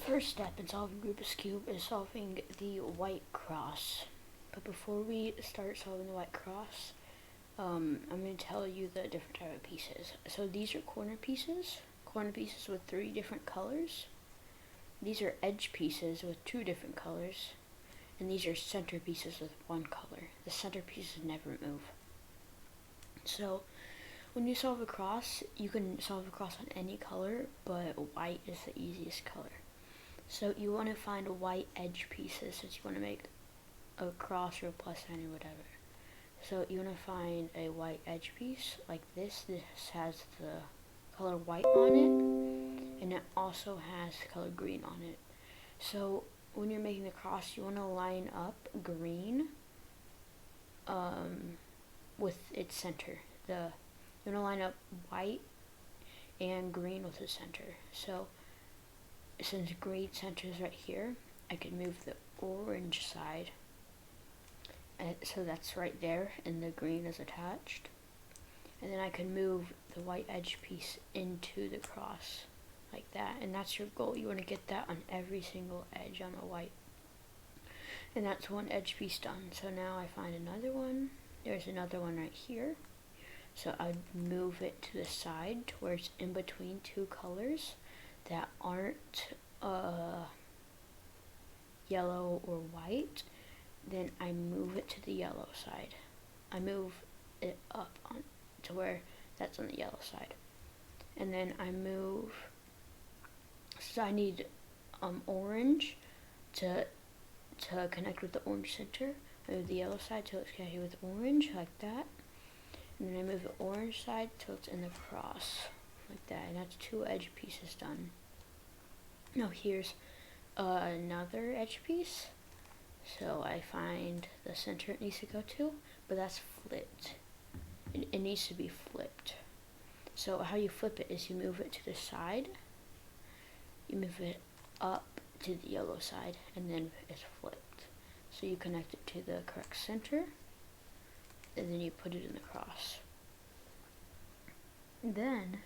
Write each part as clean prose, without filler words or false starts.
first step in solving Rubik's Cube is solving the white cross. But before we start solving the white cross, I'm going to tell you the different type of pieces. So these are corner pieces with 3 different colors. These are edge pieces with 2 different colors. And these are center pieces with 1 color. The center pieces never move. So when you solve a cross, you can solve a cross on any color, but white is the easiest color. So you want to find white edge pieces since you want to make a cross or a plus sign or whatever. So you want to find a white edge piece like this. This has the color white on it, and it also has color green on it. So when you're making the cross, you want to line up green with its center. You want to line up white and green with the center. So since green center is right here, I can move the orange side. So that's right there, and the green is attached. And then I can move the white edge piece into the cross like that. And that's your goal. You want to get that on every single edge on the white. And that's one edge piece done. So now I find another one. There's another one right here. So I'd move it to the side to where it's in between 2 colors that aren't yellow or white. Then I move it to the yellow side. I move it up on to where that's on the yellow side. And then I move, so I need orange to connect with the orange center. I move the yellow side till it's connected with orange, like that. And then I move the orange side till it's in the cross, like that. And that's 2 edge pieces done. Now here's another edge piece. So I find the center it needs to go to, but that's flipped. It needs to be flipped. So how you flip it is you move it to the side, you move it up to the yellow side, and then it's flipped. So you connect it to the correct center, and then you put it in the cross. Then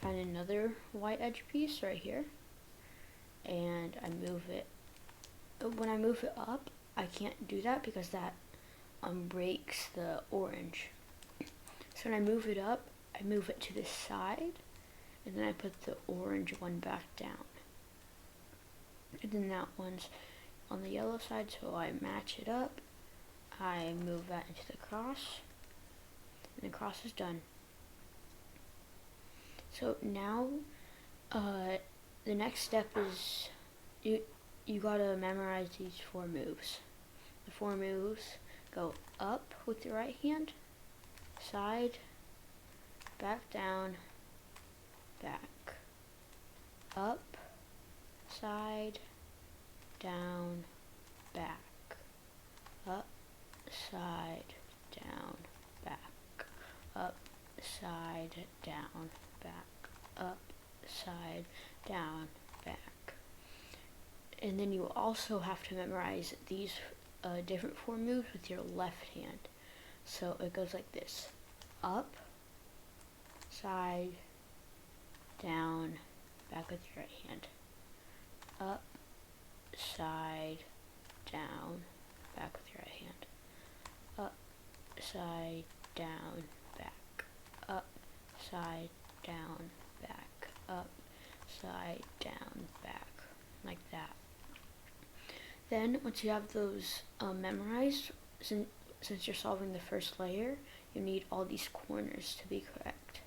find another white edge piece right here, and I move it. When I move it up, I can't do that because that breaks the orange. So when I move it up, I move it to the side, and then I put the orange one back down. And then that one's on the yellow side, so I match it up. I move that into the cross, and the cross is done. So now, the next step is you gotta memorize these 4 moves. The 4 moves go up with your right hand, side, back down, back, up, side, down, back, up, side, down, back, up, side, down, back, up, side, down, back. And then you also have to memorize these different 4 moves with your left hand. So it goes like this: up, side, down, back with your right hand. Up, side, down, back with your right hand. Up, side, down, back. Up, side, down, back. Up, side, down, back. Like that. Then once you have those memorized, since you're solving the first layer, you need all these corners to be correct.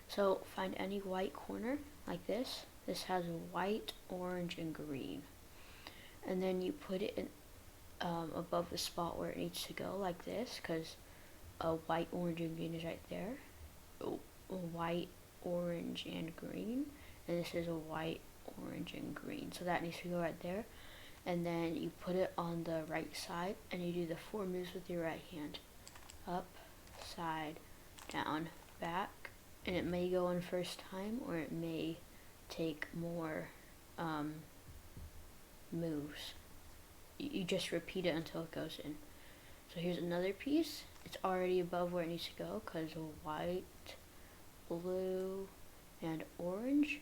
So find any white corner like this. This has white, orange, and green. And then you put it in, above the spot where it needs to go like this, because white, orange, and green is right there. White, orange, and green. And this is a white, orange, and green. So that needs to go right there. And then you put it on the right side, and you do the 4 moves with your right hand. Up, side, down, back. And it may go in first time, or it may take more moves. You just repeat it until it goes in. So here's another piece. It's already above where it needs to go because white, blue, and orange.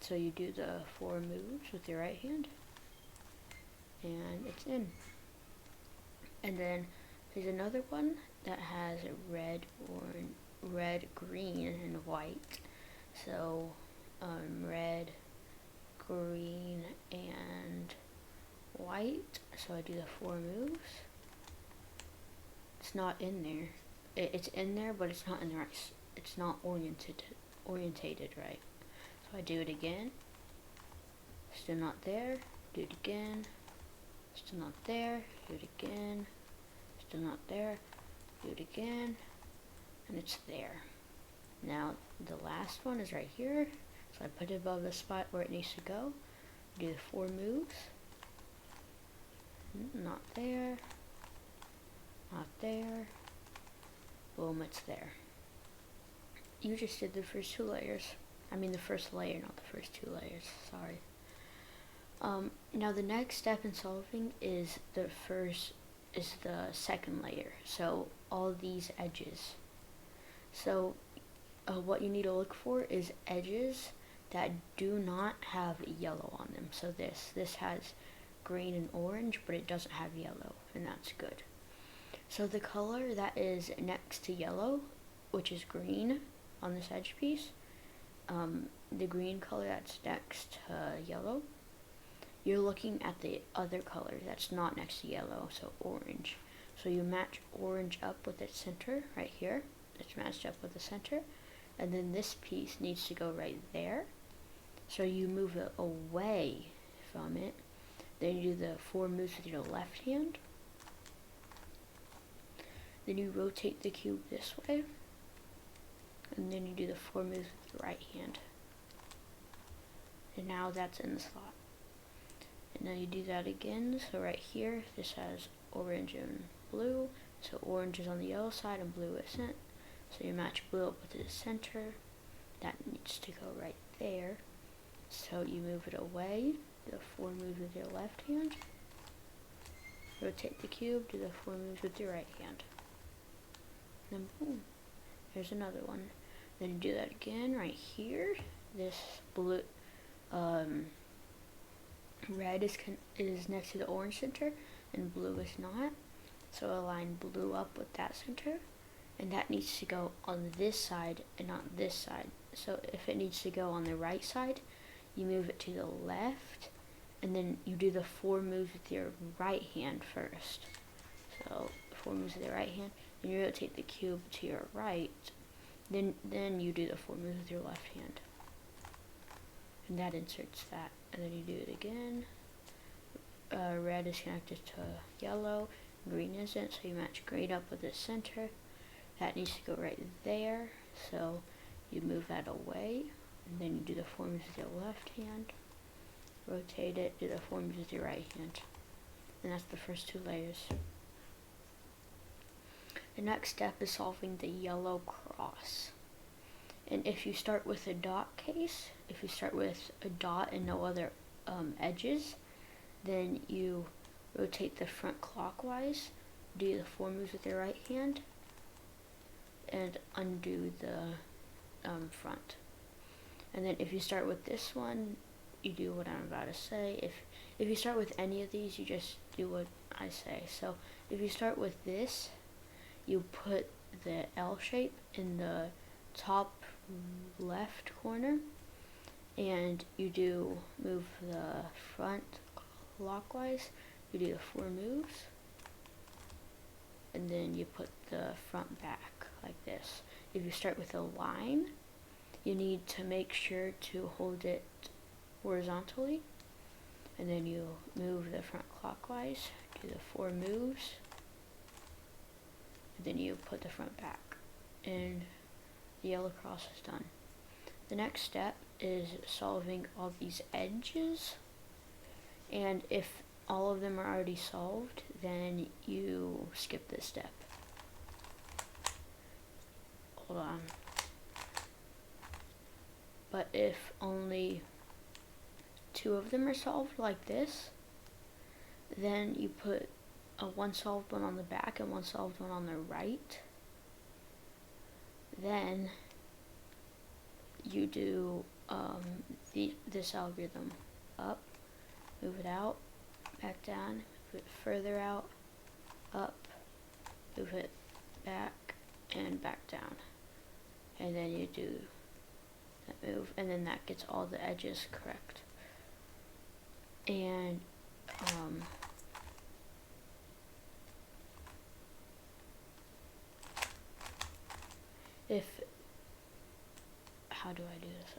So you do the 4 moves with your right hand, and it's in. And then there's another one that has a red, green, and white. So red, green, and white. So I do the 4 moves. It's not in there. It's in there, but it's not in the right. It's not orientated right. So I do it again. Still not there. Do it again. Still not there. Do it again. Still not there. Do it again. And it's there. Now the last one is right here. So I put it above the spot where it needs to go. Do the 4 moves. Not there. Not there. Boom, it's there. You just did the first 2 layers. I mean the first layer, not the first 2 layers. Sorry. Now the next step in solving is the second layer. So all these edges. So what you need to look for is edges that do not have yellow on them. So this has green and orange, but it doesn't have yellow, and that's good. So the color that is next to yellow, which is green on this edge piece, the green color that's next to yellow, you're looking at the other color that's not next to yellow, so orange. So you match orange up with its center right here. It's matched up with the center, and then this piece needs to go right there. So you move it away from it. Then you do the 4 moves with your left hand. Then you rotate the cube this way, and then you do the 4 moves with the right hand. And now that's in the slot. And then you do that again. So right here, this has orange and blue. So orange is on the yellow side and blue isn't. So you match blue up with the center. That needs to go right there. So you move it away. Do the 4 moves with your left hand. Rotate the cube. Do the 4 moves with your right hand. And then boom. Here's another one. Then you do that again right here. This blue, red is next to the orange center, and blue is not. So align blue up with that center, and that needs to go on this side and not this side. So if it needs to go on the right side, you move it to the left, and then you do the 4 moves with your right hand first. So 4 moves with your right hand, and you rotate the cube to your right. Then you do the 4 moves with your left hand, and that inserts that. And then you do it again. Red is connected to yellow, green isn't, so you match green up with the center. That needs to go right there, so you move that away, and then you do the 4 moves with your left hand, rotate it, do the 4 moves with your right hand. And that's the first 2 layers. The next step is solving the yellow cross. And if you start with a dot case, if you start with a dot and no other edges, then you rotate the front clockwise, do the 4 moves with your right hand, and undo the front. And then if you start with this one, you do what I'm about to say. If you start with any of these, you just do what I say. So if you start with this, you put the L shape in the top left corner, and you do move the front clockwise. You do the 4 moves, and then you put the front back like this. If you start with a line, you need to make sure to hold it horizontally, and then you move the front clockwise, do the 4 moves, and then you put the front back, and the yellow cross is done. The next step is solving all these edges, and if all of them are already solved, then you skip this step. Hold on. But if only 2 of them are solved like this, then you put one solved one on the back and one solved one on the right. Then you do this algorithm up, move it out, back down, move it further out, up, move it back, and back down. And then you do that move, and then that gets all the edges correct. And how do I do this?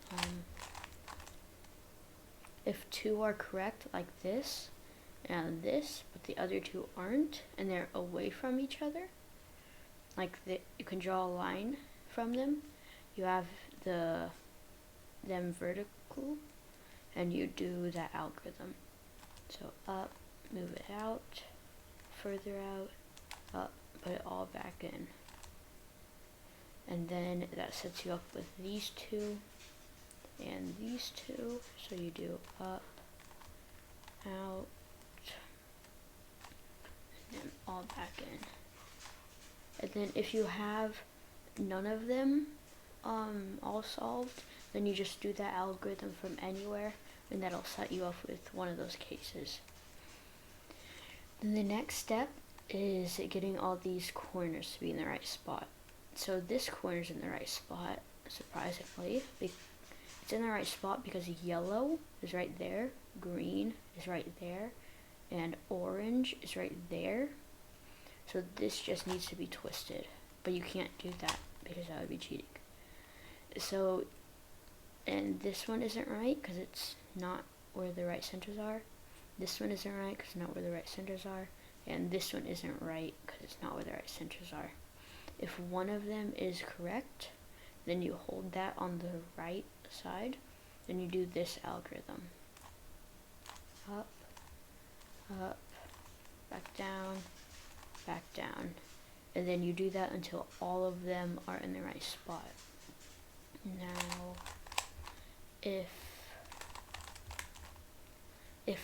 If two are correct, like this and this, but the other two aren't, and they're away from each other, like you can draw a line from them. You have them vertical, and you do that algorithm. So up, move it out, further out, up, put it all back in. And then that sets you up with these two and these two. So you do up, out, and then all back in. And then if you have none of them all solved, then you just do that algorithm from anywhere, and that'll set you up with one of those cases. Then the next step is getting all these corners to be in the right spot. So this corner's in the right spot, surprisingly. It's in the right spot because yellow is right there, green is right there, and orange is right there. So this just needs to be twisted, but you can't do that because that would be cheating. So, and this one isn't right because it's not where the right centers are. This one isn't right because it's not where the right centers are. And this one isn't right because it's not where the right centers are. If one of them is correct, then you hold that on the right side, then you do this algorithm. Up, up, back down, and then you do that until all of them are in the right spot. Now, if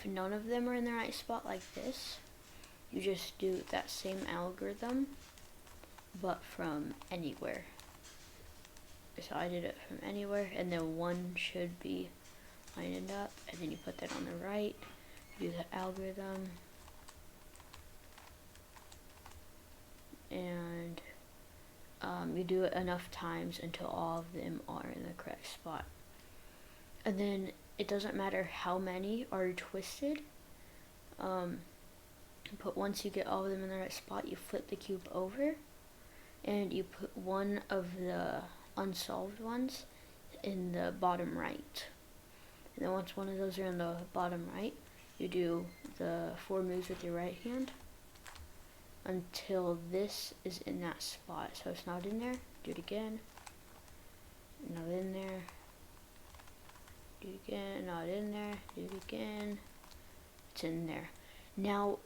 none of them are in the right spot like this, you just do that same algorithm, but from anywhere. So I did it from anywhere, and then one should be lined up, and then you put that on the right, do the algorithm, and you do it enough times until all of them are in the correct spot. And then it doesn't matter how many are twisted, but once you get all of them in the right spot, you flip the cube over, and you put one of the unsolved ones in the bottom right. And then once one of those are in the bottom right, you do the 4 moves with your right hand until this is in that spot. So it's not in there, do it again, not in there, do it again, not in there, do it again, it's in there. Now,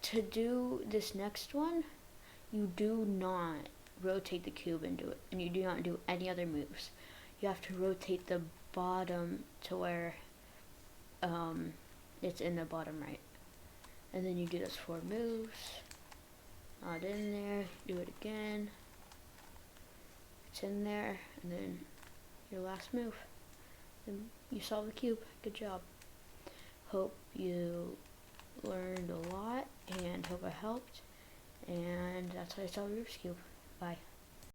to do this next one, you do not rotate the cube and do it, and you do not do any other moves. You have to rotate the bottom to where it's in the bottom right. And then you do those 4 moves, not in there, do it again, it's in there, and then your last move. And you solve the cube. Good job. Hope you learned a lot, and hope I helped. And that's how I solve Rubik's Cube. Bye.